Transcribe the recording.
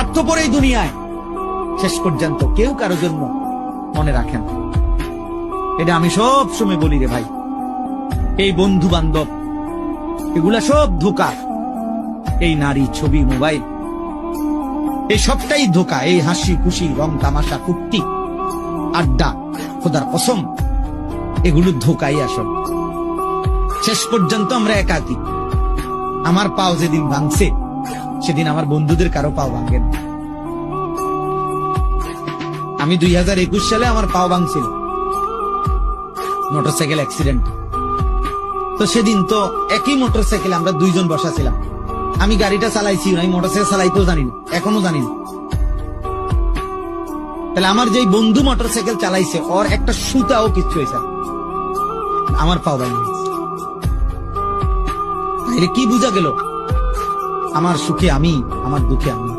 স্বার্থপর এই দুনিয়ায় শেষ পর্যন্ত কেউ কারো জন্য মনে রাখেন। এটা আমি সব সময় বলি রে ভাই, এই বন্ধু বান্ধব এগুলা সব ধোঁকা। এই নারী, ছবি, মোবাইল, এই সবটাই ধোঁকা। এই হাসি খুশি, রং তামাশা, ফুর্তি, আড্ডা, খোদার কসম, এগুলো ধোঁকাই আসল। শেষ পর্যন্ত আমরা একাকী। আমার পাও যেদিন ভাঙছে সেদিন আমার বন্ধুদের কারো পাও ভাঙেন। আমি 2021 সালে আমার পাও ভাঙছিল মোটরসাইকেল অ্যাক্সিডেন্ট। তো সেদিন তো একই মোটরসাইকেলে আমরা দুইজন বসা ছিলাম। আমি গাড়িটা চালাইছি, আমি মোটরসাইকেল চালাইতেও জানি না, এখনো জানি না। তাহলে আমার যেই বন্ধু মোটরসাইকেল চালাইছে ওর একটা সুতাও কিচ্ছু হয়েছে, আমার পাও ভাঙে। তাহলে কি বোঝা গেল? আমার সুখে আমি, আমার দুঃখে আমি।